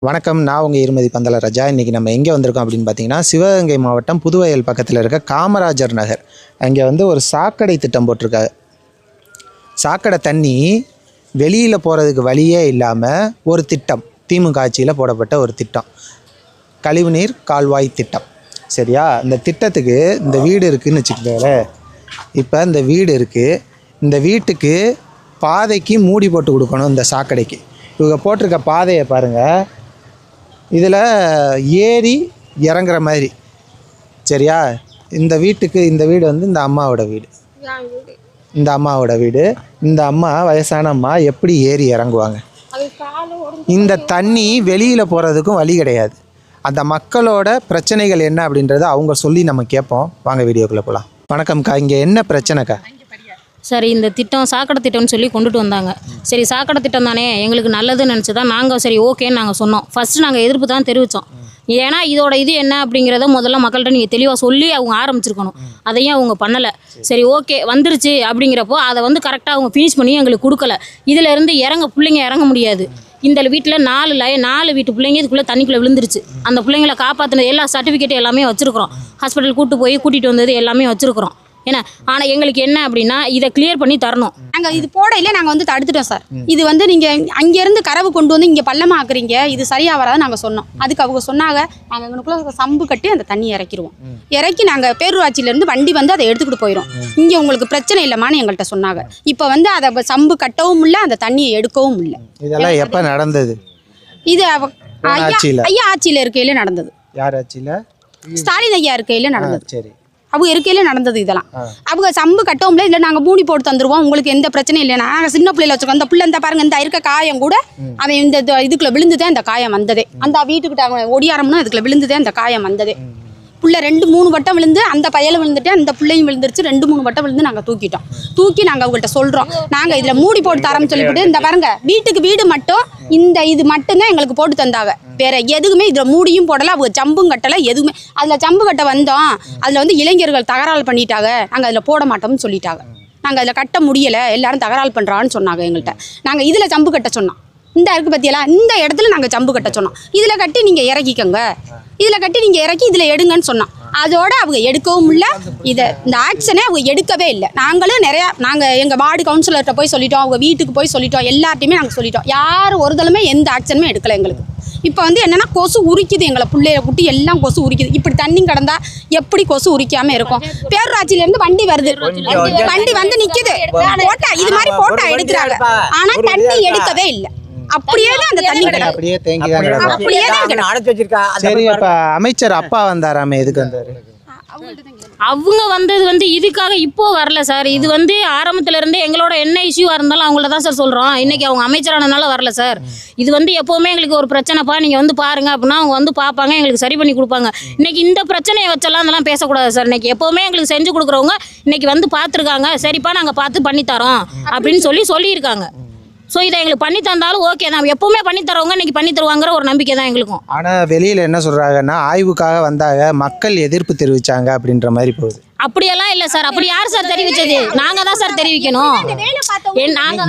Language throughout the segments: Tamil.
வணக்கம். நான் உங்கள் இருமதி பந்தலராஜா. இன்றைக்கி நம்ம எங்கே வந்திருக்கோம் அப்படின்னு பார்த்தீங்கன்னா, சிவகங்கை மாவட்டம் புதுவயல் பக்கத்தில் இருக்க காமராஜர் நகர். அங்கே ஒரு சாக்கடை திட்டம் போட்டிருக்காங்க. சாக்கடை தண்ணி வெளியில் போகிறதுக்கு வழியே இல்லாமல் ஒரு திட்டம், திமுக ஆட்சியில் போடப்பட்ட ஒரு திட்டம், கழிவுநீர் கால்வாய் திட்டம். சரியா? இந்த திட்டத்துக்கு இந்த வீடு இருக்குதுன்னு வச்சுக்கோங்க. இப்போ இந்த வீடு இருக்குது. இந்த வீட்டுக்கு பாதைக்கு மூடி போட்டு கொடுக்கணும். இந்த சாக்கடைக்கு இவங்க போட்டிருக்க பாதையை பாருங்கள். இதில் ஏறி இறங்குற மாதிரி. சரியா? இந்த வீட்டுக்கு இந்த வீடு இந்த அம்மாவோட வீடு. இந்த அம்மாவோட வீடு. இந்த அம்மா வயசான அம்மா எப்படி ஏறி இறங்குவாங்க? இந்த தண்ணி வெளியில் போகிறதுக்கும் வழி கிடையாது. அந்த மக்களோட பிரச்சனைகள் என்ன அப்படின்றத அவங்க சொல்லி நம்ம கேட்போம். வாங்க வீடியோக்குள்ளே போகலாம். வணக்கம்க்கா, இங்கே என்ன பிரச்சனைக்கா? சரி, இந்த திட்டம் சாக்கடை திட்டம்னு சொல்லி கொண்டுட்டு வந்தாங்க. சரி, சாக்கடை திட்டம் தானே, எங்களுக்கு நல்லதுன்னு நினச்சி தான் நாங்கள் சரி ஓகேன்னு நாங்கள் சொன்னோம். ஃபஸ்ட்டு நாங்கள் எதிர்ப்பு தான் தெரிவித்தோம். ஏன்னா இதோட இது என்ன அப்படிங்கிறத முதல்ல மக்கள்கிட்ட நீங்கள் தெளிவாக சொல்லி அவங்க ஆரம்பிச்சிருக்கணும். அதையும் அவங்க பண்ணலை. சரி ஓகே வந்துருச்சு அப்படிங்கிறப்போ அதை கரெக்டாக அவங்க ஃபினிஷ் பண்ணி எங்களுக்கு கொடுக்கல. இதிலேருந்து பிள்ளைங்க இறங்க முடியாது. இந்த வீட்டில் 4 வீட்டு பிள்ளைங்க இதுக்குள்ளே தண்ணிக்குள்ளே விழுந்துருச்சு. அந்த பிள்ளைங்களை காப்பாற்றினது எல்லா சர்டிஃபிகேட் எல்லாமே வச்சுருக்குறோம். ஹாஸ்பிட்டல் கூட்டிகிட்டு வந்தது எல்லாமே வச்சுருக்குறோம். ஏன்னா ஆனால் எங்களுக்கு என்ன அப்படின்னா இதை கிளியர் பண்ணி தரணும். நாங்கள் இது போடையில நாங்கள் தடுத்துட்டோம் சார். இது நீங்கள் அங்கேருந்து கரவு கொண்டு வந்து இங்கே பள்ளமாக ஆக்குறீங்க, இது சரியாக வராது நாங்கள் சொன்னோம். அதுக்கு அவங்க சொன்னாங்க, நாங்கள் எங்களுக்குள்ள சம்பு கட்டி அந்த தண்ணியை இறக்கிடுவோம். இறக்கி நாங்கள் பேரூராட்சியிலேருந்து வண்டி அதை எடுத்துக்கிட்டு போயிடும். இங்கே உங்களுக்கு பிரச்சனை இல்லைமான்னு எங்கள்கிட்ட சொன்னாங்க. இப்போ அதை சம்பு கட்டவும் இல்லை, அந்த தண்ணியை எடுக்கவும் இல்லை. இதெல்லாம் எப்போ நடந்தது? இது ஐயா ஆட்சியில் இருக்கையில நடந்தது. யார் ஆட்சியில்? ஸ்டாலின் ஐயா இருக்கையில நடந்தது. சரி, அவங்க இருக்கையில நடந்தது. இதெல்லாம் அவங்க சம்பு கட்டவும்ல இல்லை, நாங்கள் மூடி போட்டு தந்துடுவோம், உங்களுக்கு எந்த பிரச்சனையும் இல்லை. நாங்கள் சின்ன பிள்ளைல வச்சுருக்கோம். அந்த பிள்ளை இந்த பாருங்க, இந்த இருக்க காயம் கூட அவன் இந்த இதுக்குள்ள விழுந்துதான் இந்த காயம் வந்ததே. அந்த வீட்டுக்கிட்ட அவங்க ஒடியாரம்னா இதுக்குள்ள விழுந்துதான் இந்த காயம் வந்ததே. புள்ள 2-3 வட்டம் விழுந்து, அந்த பையல விழுந்துட்டு அந்த பிள்ளையும் விழுந்துருச்சு. 2-3 வட்டம் விழுந்து நாங்கள் தூக்கி நாங்கள் அவங்கள்ட்ட சொல்கிறோம், நாங்கள் இதில் மூடி போட்டு தரோம்னு சொல்லிவிட்டு, இந்த பாருங்க வீட்டுக்கு வீடு மட்டும் இது மட்டும்தான் எங்களுக்கு போட்டு தந்தாங்க. வேற எதுவுமே இதில் மூடியும் போடலை, அவங்க சம்பும் கட்டலை, எதுவுமே. அதில் சம்பு கட்ட வந்தோம், அதில் இளைஞர்கள் தகராறு பண்ணிட்டாங்க, நாங்கள் அதில் போட மாட்டோம்னு சொல்லிட்டாங்க. நாங்கள் அதில் கட்ட முடியலை, எல்லாரும் தகராறு பண்ணுறான்னு சொன்னாங்க எங்கள்கிட்ட. நாங்கள் இதில் சம்பு கட்ட சொன்னோம். இந்த இருக்குது பற்றியெல்லாம், இந்த இடத்துல நாங்கள் சம்பு கட்ட சொன்னோம். இதில் கட்டி நீங்கள் இறக்கிக்கோங்க, இதில் கட்டி நீங்கள் இறக்கி இதில் எடுங்கன்னு சொன்னோம். அதோட அவங்க எடுக்கவும் இல்லை. இந்த ஆக்ஷனே அவங்க எடுக்கவே இல்லை. நாங்களும் நாங்கள் எங்கள் வார்டு கவுன்சிலர்கிட்ட போய் சொல்லிட்டோம், அவங்க வீட்டுக்கு போய் சொல்லிட்டோம், எல்லார்ட்டையுமே நாங்கள் சொல்லிட்டோம். யாரும் ஒரு தளமே எந்த ஆக்ஷனுமே எடுக்கலை எங்களுக்கு. இப்போ என்னென்னா கொசு உரிக்குது, எங்களை பிள்ளைய குட்டி எல்லாம் கொசு உரிக்குது. இப்படி தண்ணி கடந்தா எப்படி கொசு உரிக்காமல் இருக்கும்? பேரூராட்சியிலேருந்து வண்டி வருது, வண்டி நிற்கிது, போட்டா இது மாதிரி போட்டா எடுக்கிறாங்க. ஆனால் தண்ணி எடுக்கவே இல்லை. அப்படியே தான் அந்த தண்ணி அப்படியே தேங்கி தான் கிடக்கும். அப்படியே தான் அடைச்சு வச்சிருக்கா. சரி, அப்ப அமைச்சர் அப்பா வந்தாராமே, எதுக்கு வந்தாரு? அவங்க வந்தது இதுக்காக இப்போ வரல சார். இது ஆரம்பத்துல இருந்தே எங்களோட என்ன இஷ்யூவா இருந்தாலும் அவங்கள தான் சார் சொல்றோம். இன்னைக்கு அவங்க அமைச்சரானனால வரல சார். இது எப்பவுமே எங்களுக்கு ஒரு பிரச்சனைப்பா, நீங்க பாருங்க அப்படின்னா அவங்க பார்ப்பாங்க, எங்களுக்கு சரி பண்ணி கொடுப்பாங்க. இன்னைக்கு இந்த பிரச்சனையை வச்செல்லாம் அதெல்லாம் பேசக்கூடாது சார். இன்னைக்கு எப்பவுமே எங்களுக்கு செஞ்சு கொடுக்குறவங்க இன்னைக்கு பார்த்துருக்காங்க, சரிப்பா நாங்கள் பார்த்து பண்ணித்தரோம் அப்படின்னு சொல்லியிருக்காங்க. ஸோ இதை எங்களுக்கு பண்ணி தந்தாலும் ஓகே தான். எப்பவுமே பண்ணி தரவங்க இன்னைக்கு பண்ணி தருவாங்கிற ஒரு நம்பிக்கை தான் எங்களுக்கும். ஆனால் வெளியில் என்ன சொல்கிறாங்கன்னா, ஆய்வுக்காக வந்தாங்க, மக்கள் எதிர்ப்பு தெரிவித்தாங்க அப்படின்ற மாதிரி போகுது. அப்படியெல்லாம் இல்லை சார். அப்படி யார் சார் தெரிவிச்சது? நாங்கள் தான் சார் தெரிவிக்கணும்.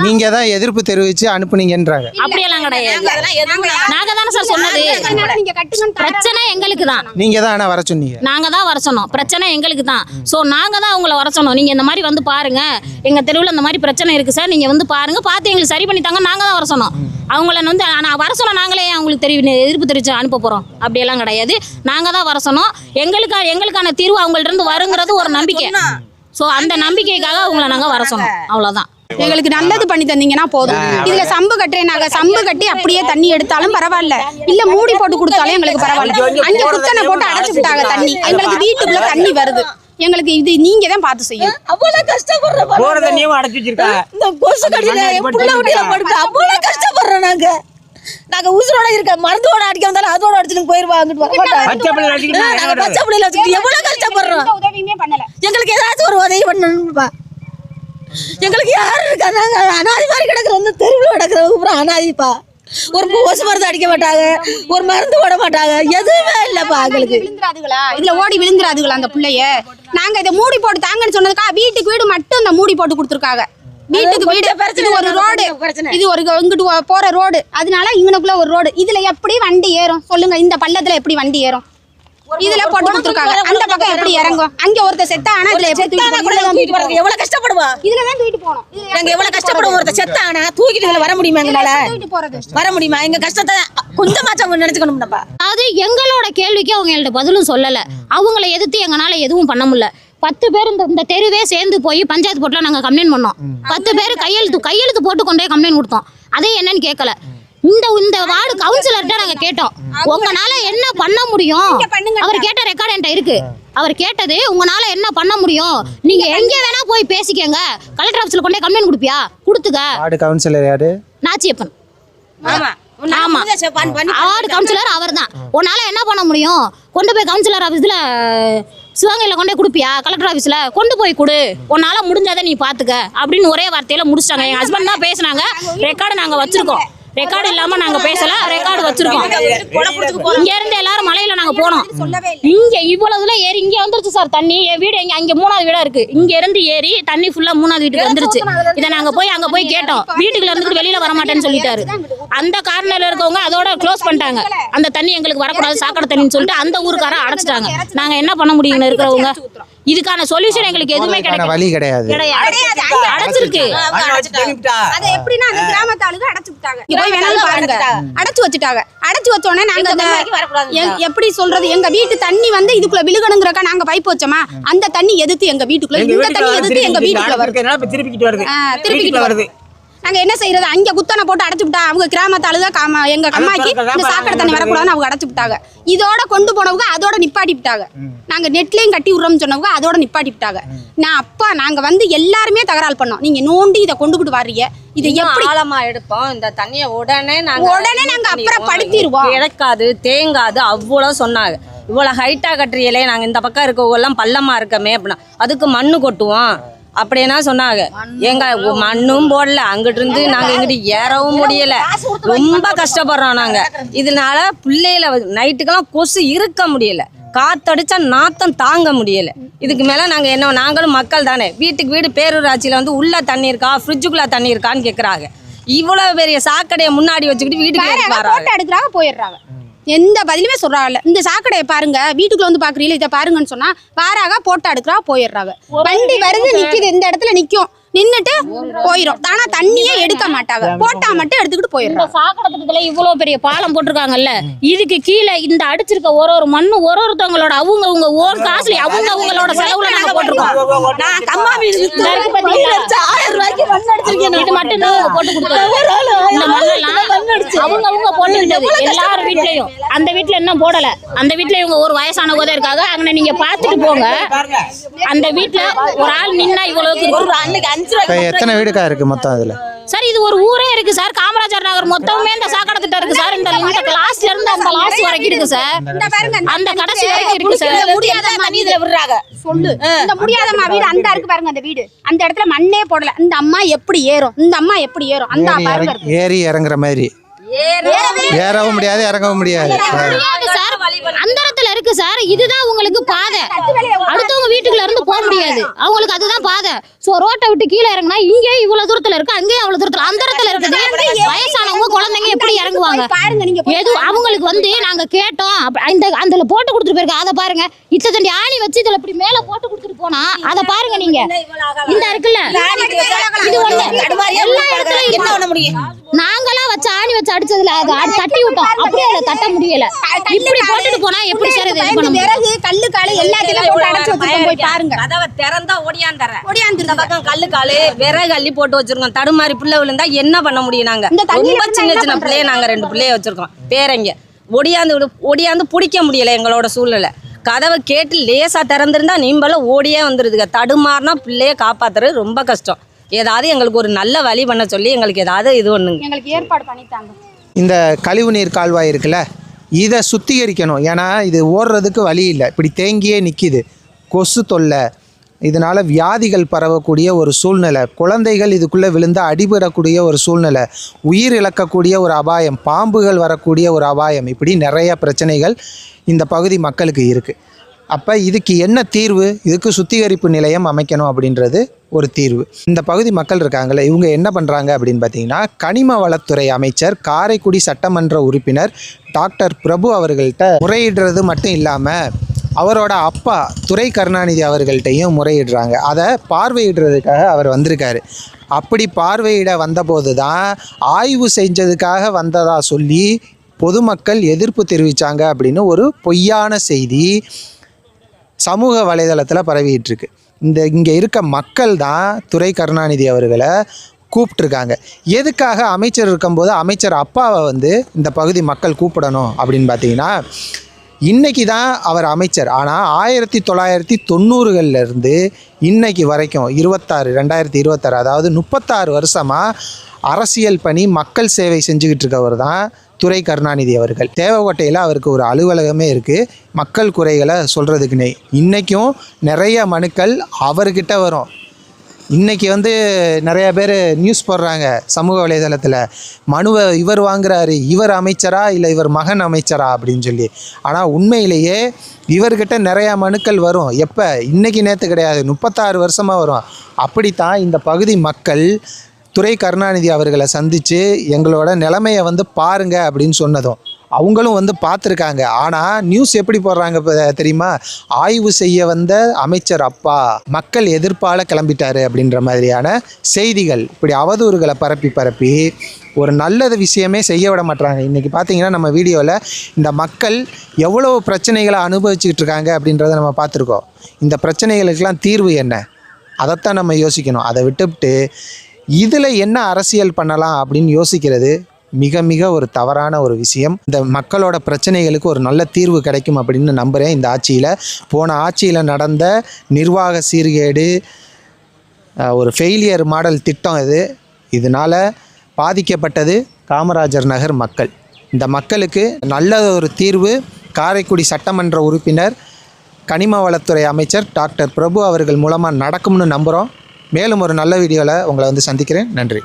நீங்க தான் எதிர்ப்பு தெரிவிச்சு அனுப்புனீங்கன்றாங்க. அப்படியெல்லாம் கிடையாது. நாங்கள் தானே சார் சொன்னது. பிரச்சனை எங்களுக்கு தான். நீங்க தான் வர சொன்னீங்க. நாங்கள் தான் வர சொன்னோம். பிரச்சனை எங்களுக்கு தான். ஸோ நாங்கள் தான் அவங்கள வர சொன்னோம். நீங்கள் இந்த மாதிரி பாருங்க, எங்கள் தெருவில் இந்த மாதிரி பிரச்சனை இருக்குது சார், நீங்கள் பார்ருங்க, பார்த்து எங்களுக்கு சரி பண்ணி தாங்க. நாங்கள் தான் வர சொன்னோம். அவங்கள நான் வர சொன்ன நாங்களே அவங்களுக்கு எதிர்ப்பு தெரிவித்து அனுப்ப போகிறோம் அப்படியெல்லாம் கிடையாது. நாங்கள் தான் வர சொன்னோம். எங்களுக்கான தீர்வு அவங்கள்ட்ட இருந்து வருங்கிறது ஒரு நம்பிக்கை. ஸோ அந்த நம்பிக்கைக்காக அவங்கள நாங்கள் வர சொன்னோம். அவ்வளோதான். எங்களுக்கு நல்லது பண்ணி தந்தீங்கன்னா போதும். இதுல சம்பு கட்டுறேன், நாங்கள் சம்பு கட்டி அப்படியே தண்ணி எடுத்தாலும் பரவாயில்ல, இல்ல மூடி போட்டு கொடுத்தாலும் எங்களுக்கு பரவாயில்ல. அங்கே குத்தனை போட்டு அடைச்சு விட்டாங்க தண்ணி. எங்களுக்கு வீட்டுக்குள்ள தண்ணி வருது. எங்களுக்கு இது நீங்க தான் பார்த்து செய்யணும். அவ்வளவு கஷ்டப்படுறோம். போற தண்ணியும் அடைச்சு வச்சிருக்காங்க. இந்த கொசு கடியில புள்ள குட்டில படுத்து அவ்வளவு கஷ்டப்படுறோம். நாங்க உசுரோட இருக்க மருந்தோட அடிக்க வந்தாலும் அதோட அடிச்சுட்டு போயிருவாங்க. அங்கிட்டு வர மாட்டாங்க. பச்சை பிள்ளைல வச்சுக்கிட்டு எவ்வளவு கஷ்டப்படுறோம். உதவியுமே பண்ணல. எங்களுக்கு ஏதாச்சும் ஒரு உதவி பண்ணணும்பா. எங்களுக்கு யாரும் இருக்கா? நாங்க அனாதி மாதிரி கிடக்குற, வந்து தெருவில் கிடக்குறவங்க அனாதிப்பா. ஒரு கொசு மருந்து அடிக்க மாட்டாங்க, ஒரு மருந்து போட மாட்டாங்க, எதுவுமே இல்லப்பா. எங்களுக்கு விழுந்துராதுகளா? இதுல ஓடி விழுந்துராதுகளா அந்த பிள்ளைய? நாங்க இதை மூடி போட்டு தாங்கன்னு சொன்னதுக்கா வீட்டுக்கு வீடு மட்டும் இந்த மூடி போட்டு கொடுத்துருக்காங்க. வீட்டுக்கு வீடு இது ஒரு ரோடு, இது ஒரு இங்கிட்டு போற ரோடு, அதனால இங்கனக்குள்ள ஒரு ரோடு. இதுல எப்படி வண்டி ஏறும் சொல்லுங்க? இந்த பள்ளத்துல எப்படி வண்டி ஏறும்? இதுல போட்டு கொடுத்துருக்காங்க. அந்த பக்கம் எப்படி இறங்கும்? அங்க ஒருத்தர் செத்தா ஆனா இதுல எப்படி எவ்வளவு கஷ்டப்படுவா? இதுலதான் தூக்கிட்டு போனோம். நாங்க எவ்வளவு கஷ்டப்படுவோம். ஒருத்தர் செத்தா ஆனா தூக்கிட்டு இதுல வர முடியுமா? எங்களால வர முடியுமா? எங்க கஷ்டத்தை கொஞ்சமாச்சும் நினைச்சுக்கணும்ப்பா. அதாவது எங்களோட கேள்விக்கு அவங்க எங்கள்ட்ட பதிலும் சொல்லலை. அவங்கள எதிர்த்து எங்களால் எதுவும் பண்ண முடியல. 10 பேர் இந்த தெருவே சேர்ந்து போய் பஞ்சாயத்து போர்ட்டில் நாங்கள் கம்ப்ளைண்ட் பண்ணோம். 10 பேர் கையெழுத்து போட்டு கொண்டே கம்ப்ளைண்ட் கொடுத்தோம். அதே என்னன்னு கேட்கல. இந்த வார்டு கவுன்சிலர்கிட்ட நாங்கள் கேட்டோம், உங்களால என்ன பண்ண முடியும்? அவர் கேட்ட ரெக்கார்டு என்கிட்ட இருக்கு. அவர் கேட்டது, உங்களால என்ன பண்ண முடியும்? நீங்க எங்க வேணா போய் பேசிக்கங்க, கலெக்டர் ஆஃபீஸ்ல கொண்டே கம்ப்ளைண்ட் கொடுப்பியா? கொடுத்துக்க. வார்டு கவுன்சிலர் யாரு? நாச்சியப்பன். ஆமா வார்டு கவுன்சிலர் அவர் தான். உன்னால என்ன பண்ண முடியும்? கொண்டு போய் கவுன்சிலர் ஆஃபீஸில் சிவகங்கையில் கொண்டே கொடுப்பியா? கலெக்டர் ஆஃபீஸில் கொண்டு போய் கொடு, உன்னால் முடிஞ்சாதான் நீ பார்த்துக்க அப்படின்னு ஒரே வார்த்தையில் முடிச்சிட்டாங்க. எங்கள் ஹஸ்பண்ட் தான் பேசினாங்க. ரெக்கார்டு நாங்கள் வச்சுருக்கோம். ரெக்கார்டு இல்லாமல் நாங்கள் பேசலை, ரெக்கார்டு வச்சுருக்கோம். இங்கேருந்து எல்லாரும் மலையில் நாங்கள் போனோம். இங்கே இவ்வளவுல ஏறி இங்கே வந்துருச்சு சார் தண்ணி. என் வீடு அங்கே 3வது வீடாக இருக்குது. இங்கேருந்து ஏறி தண்ணி ஃபுல்லாக 3வது வீட்டுக்கு வந்துருச்சு. இதை நாங்கள் போய் அங்கே போய் கேட்டோம். வீட்டுக்குள்ள இருந்துட்டு வெளியில் வர மாட்டேன்னு சொல்லிட்டாரு. அந்த கார்னரில் இருக்கவங்க அதோட க்ளோஸ் பண்ணிட்டாங்க. அந்த தண்ணி எங்களுக்கு வரக்கூடாது, சாக்கடை தண்ணின்னு சொல்லிட்டு அந்த ஊருக்கார அடைச்சிட்டாங்க. நாங்கள் என்ன பண்ண முடியும்னு இருக்கிறவங்க? இதுக்கான சொல்யூஷன் எங்களுக்கு எதுவுமே வழி கிடையாது. அடைச்சிருக்கு. அது எப்படின்னா அந்த கிராமத்து ஆளுங்க அடைச்சு விட்டாங்க. போய் வேணாலும் பாருங்க, அடைச்சு வச்சுட்டாங்க. அடைச்சு வச்சோடனே நாங்க எப்படி சொல்றது, எங்க வீட்டு தண்ணி வந்து இதுக்குள்ள விழுகணுங்கிறக்கா நாங்க பைப் வச்சோமா, அந்த தண்ணி எதிர்த்து எங்க வீட்டுக்குள்ள, இந்த தண்ணி எதிர்த்து எங்க வீட்டுக்குள்ள வருது, திருப்பிக்கிட்டு வருது. நாங்க என்ன செய்யறது? அங்க குத்தனை போட்டு அடைச்சு விட்டா அவங்க கிராமத்து ஆளுங்க எங்க அம்மாக்கு இந்த சாக்கடை தண்ணி வரக்கூடாதுன்னு அவங்க அடைச்சு விட்டாங்க. இதோட கொண்டு போனவங்க அதோட நிப்பாட்டி விட்டாங்க. நாங்க நெட்லயும் கட்டி விடுறோம்னு சொன்னவங்க அதோட நிப்பாட்டி விட்டாங்க. நாங்க வந்து எல்லாருமே தகராறு பண்ணோம். நீங்க நோண்டி இதை கொண்டுகிட்டு வர்றீங்க, இதை எப்படி ஆழமா எடுப்போம்? இந்த தண்ணியை உடனே நாங்க அப்புறம் படுத்திடுவோம். இழக்காது தேங்காது அவ்வளவு சொன்னாங்க. இவ்வளவு ஹைட்டா கட்டுறீங்களே, நாங்க இந்த பக்கம் இருக்கவங்கெல்லாம் பள்ளமா இருக்கமே அப்படின்னா அதுக்கு மண்ணு கொட்டுவோம் அப்படின்னா சொன்னாங்க. எங்க மண்ணும் போடல, அங்கிட்டு இருந்து நாங்க எங்கிட்ட ஏறவும் முடியல, ரொம்ப கஷ்டப்படுறோம் நாங்க. இதனால பிள்ளைகளை நைட்டுக்கெல்லாம் கொசு இருக்க முடியல, காத்தடிச்சா நாத்தம் தாங்க முடியல. இதுக்கு மேல நாங்க என்ன, நாங்களும் மக்கள் தானே. வீட்டுக்கு வீடு பேரூராட்சியில வந்து உள்ள தண்ணி இருக்கா, ஃப்ரிட்ஜுக்குள்ள தண்ணி இருக்கான்னு கேக்குறாங்க. இவ்வளவு பெரிய சாக்கடையை முன்னாடி வச்சுக்கிட்டு வீட்டுக்கு எடுக்கிறாங்க, போயிடுறாங்க. எந்த பதிலுமே சொல்றாங்க. இந்த சாக்கடையை பாருங்க, வீட்டுக்குள்ள வந்து பாக்குறீங்களா, இதை பாருங்கன்னு சொன்னா வாராக போட்டோ எடுக்கிறா, போயிடுறாங்க. வண்டி வருது, நிக்குது, இந்த இடத்துல நிக்கும், நின்னுட்டு போயிடும். ஆனா தண்ணியே எடுக்க மாட்டாங்க, போட்டா மட்டும் எடுத்துக்கிட்டு போயிடும். சாக்கடத்துல இவ்வளவு பெரிய பாலம் போட்டிருக்காங்கல்ல, இதுக்கு கீழே இந்த அடிச்சிருக்க ஒரு மண்ணு ஒருத்தவங்களோட அவங்க ஓன் காசுல அவங்களோட செலவுல நாங்க போட்டிருக்கோம். இது மட்டும் தான் போட்டு கொடுத்தாங்க. இந்த மண்ணெல்லாம் அவங்க போட்டுக்கிட்டது எல்லார் வீட்லயும். அந்த வீட்டுல என்ன போடல, அந்த வீட்டுல இவங்க ஒரு வயசானவங்க தான் இருக்காங்க. அங்க நீங்க பாத்துட்டு போங்க. அந்த வீட்டுல ஒரு ஆள் நின்னா இவ்வளவு. எத்தனை வீடுக்கா இருக்கு மொத்தம் இதுல? சார் இது ஒரு ஊரே இருக்கு சார். காமராஜர் நகர் மொத்தமே இந்த சாக்கடை திட்டம் இருக்கு சார். இந்த லாஸ்ட்ல இருந்து அந்த லாஸ்ட் வரைக்கும் இருக்கு சார். அந்த கடைசி வரைக்கும் இருக்கு சார். முடியாதம்மா வீட்டுல விடுறாங்க சொல்லு. இந்த முடியாதம்மா வீடு அந்த இருக்கு பாருங்க, அந்த வீடு அந்த இடத்துல மண்ணே போடல. இந்த அம்மா எப்படி ஏறும்? இந்த அம்மா எப்படி ஏறும்? அந்த பாருங்க, ஏறி இறங்குற மாதிரி ஏறவும் முடியாது, இறங்கவும் முடியாது. அந்த இடத்துல இருக்கு சார். இதுதான் உங்களுக்கு பாதை. அடுத்தவங்க வீட்டுக்குள்ள இருந்து போக முடியாது, அவங்களுக்கு அதுதான் பாதை. சோ ரோட்டை விட்டு கீழே இறங்கினா இங்கே இவ்வளவு தூரத்துல இருக்கு, அங்கே அவ்வளவு தூரத்துல, அந்த இடத்துல இருக்குது. வயசானவங்க குழந்தைங்க எப்படி இறங்குவாங்க? எது அவங்களுக்கு வந்து நாங்க கேட்டோம். அந்த போட்டு கொடுத்துட்டு போயிருக்க அதை பாருங்க. இத்தனை ஆணி வச்சு இதுல இப்படி மேல போட்டு கொடுத்துட்டு போனா அதை பாருங்க நீங்க. இந்த இருக்குல்ல, இது ஒண்ணு எல்லா இடத்துலயும் என்ன பண்ண முடியும்? நாங்களாம் வச்சு ஆணி வச்சு அடிச்சதுல அதை தட்டி விட்டோம், அப்படியே அதை தட்ட முடியல. இப்படி போட்டுட்டு போனா எப்படி சார் இது பண்ண முடியும்? விறகு கல்லு காலு எல்லாத்தையும் போட்டு அடைச்சு வச்சிருக்கோம், போய் பாருங்க. கதவை திறந்தா ஓடியாந்துற பக்கம் கல்லு காலு விறகு அள்ளி போட்டு வச்சிருக்கோம். தடுமாறி பிள்ளை விழுந்தா என்ன பண்ண முடியும்? நாங்க ரொம்ப சின்ன சின்ன பிள்ளைய, நாங்க 2 பிள்ளைய வச்சிருக்கோம். பேரங்க ஒடியாந்து பிடிக்க முடியல எங்களோட சூழ்நிலை. கதவை கேட்டு லேசா திறந்திருந்தா நீம்பல ஓடியே வந்துருதுங்க. தடுமாறினா பிள்ளைய காப்பாத்துறது ரொம்ப கஷ்டம். ஏதாவது எங்களுக்கு ஒரு நல்ல வழி பண்ண சொல்லி எங்களுக்கு ஏதாவது இது ஒண்ணுங்க எங்களுக்கு ஏற்பாடு பண்ணிட்டாங்க. இந்த கழிவுநீர் கால்வாய் இருக்குல்ல, இதை சுத்திகரிக்கணும். ஏன்னா இது ஓடுறதுக்கு வழி இல்லை, இப்படி தேங்கியே நிற்கிது. கொசு தொல்லை, இதனால் வியாதிகள் பரவக்கூடிய ஒரு சூழ்நிலை, குழந்தைகள் இதுக்குள்ளே விழுந்து அடிபடக்கூடிய ஒரு சூழ்நிலை, உயிர் இழக்கக்கூடிய ஒரு அபாயம், பாம்புகள் வரக்கூடிய ஒரு அபாயம், இப்படி நிறைய பிரச்சனைகள் இந்த பகுதி மக்களுக்கு இருக்குது. அப்போ இதுக்கு என்ன தீர்வு? இதுக்கு சுத்திகரிப்பு நிலையம் அமைக்கணும் அப்படின்றது ஒரு தீர்வு. இந்த பகுதி மக்கள் இருக்காங்களே, இவங்க என்ன பண்ணுறாங்க அப்படின்னு பார்த்தீங்கன்னா, கனிம வளத்துறை அமைச்சர் காரைக்குடி சட்டமன்ற உறுப்பினர் டாக்டர் பிரபு அவர்கள்ட்ட முறையிடுறது மட்டும் இல்லாமல் அவரோட அப்பா துரை கருணாநிதி அவர்கள்ட்டையும் முறையிடுறாங்க. அதை பார்வையிடுறதுக்காக அவர் வந்திருக்காரு. அப்படி பார்வையிட வந்தபோது தான் ஆய்வு செஞ்சதுக்காக வந்ததா சொல்லி பொதுமக்கள் எதிர்ப்பு தெரிவித்தாங்க அப்படின்னு ஒரு பொய்யான செய்தி சமூக வலைதளத்தில் பரவிட்டுருக்கு. இங்கே இருக்க மக்கள் தான் துரை கருணாநிதி அவர்களை கூப்பிட்ருக்காங்க. எதுக்காக அமைச்சர் இருக்கும்போது அமைச்சர் அப்பாவை இந்த பகுதி மக்கள் கூப்பிடணும் அப்படின்னு பார்த்தீங்கன்னா, இன்றைக்கி தான் அவர் அமைச்சர். ஆனால் 1990களிலிருந்து இன்னைக்கு வரைக்கும் 2026 அதாவது 36 வருஷமாக அரசியல் பணி மக்கள் சேவை செஞ்சுக்கிட்டு இருக்கவர் தான் துரை கருணாநிதி அவர்கள். தேவக்கோட்டையில் அவருக்கு ஒரு அலுவலகமே இருக்குது, மக்கள் குறைகளை சொல்கிறதுக்குன்னே. இன்றைக்கும் நிறைய மனுக்கள் அவர்கிட்ட வரும். இன்றைக்கி நிறைய பேர் நியூஸ் போடுறாங்க சமூக வலைதளத்தில், மனுவை இவர் வாங்குறாரு, இவர் அமைச்சரா இல்லை இவர் மகன் அமைச்சரா அப்படின்னு சொல்லி. ஆனால் உண்மையிலேயே இவர்கிட்ட நிறையா மனுக்கள் வரும். எப்போ? இன்றைக்கி நேற்று கிடையாது, 36 வருஷமாக வரும். அப்படித்தான் இந்த பகுதி மக்கள் துரை கருணாநிதி அவர்களை சந்தித்து எங்களோட நிலைமையை பாருங்க அப்படின்னு சொன்னதும் அவங்களும் பார்த்துருக்காங்க. ஆனால் நியூஸ் எப்படி போடுறாங்க தெரியுமா? ஆய்வு செய்ய வந்த அமைச்சர் அப்பா மக்கள் எதிர்ப்பால் கிளம்பிட்டாரு அப்படின்ற மாதிரியான செய்திகள், இப்படி அவதூறுகளை பரப்பி ஒரு நல்லது விஷயமே செய்ய விட மாட்டாங்க. இன்றைக்கி பார்த்தீங்கன்னா நம்ம வீடியோவில் இந்த மக்கள் எவ்வளோ பிரச்சனைகளை அனுபவிச்சுக்கிட்டு இருக்காங்க அப்படின்றத நம்ம பார்த்துருக்கோம். இந்த பிரச்சனைகளுக்கெல்லாம் தீர்வு என்ன? அதைத்தான் நம்ம யோசிக்கணும். அதை விட்டுவிட்டு இதில் என்ன அரசியல் பண்ணலாம் அப்படின்னு யோசிக்கிறது மிக மிக ஒரு தவறான ஒரு விஷயம். இந்த மக்களோட பிரச்சனைகளுக்கு ஒரு நல்ல தீர்வு கிடைக்கும் அப்படின்னு நம்புகிறேன். இந்த ஆட்சியில், போன ஆட்சியில் நடந்த நிர்வாக சீர்கேடு, ஒரு ஃபெயிலியர் மாடல் திட்டம் இதனால் பாதிக்கப்பட்டது காமராஜர் நகர் மக்கள். இந்த மக்களுக்கு நல்ல ஒரு தீர்வு காரைக்குடி சட்டமன்ற உறுப்பினர் கனிம வளத்துறை அமைச்சர் டாக்டர் பிரபு அவர்கள் மூலமாக நடக்கும்னு நம்புகிறோம். மேலும் ஒரு நல்ல வீடியோவில் உங்களை சந்திக்கிறேன். நன்றி.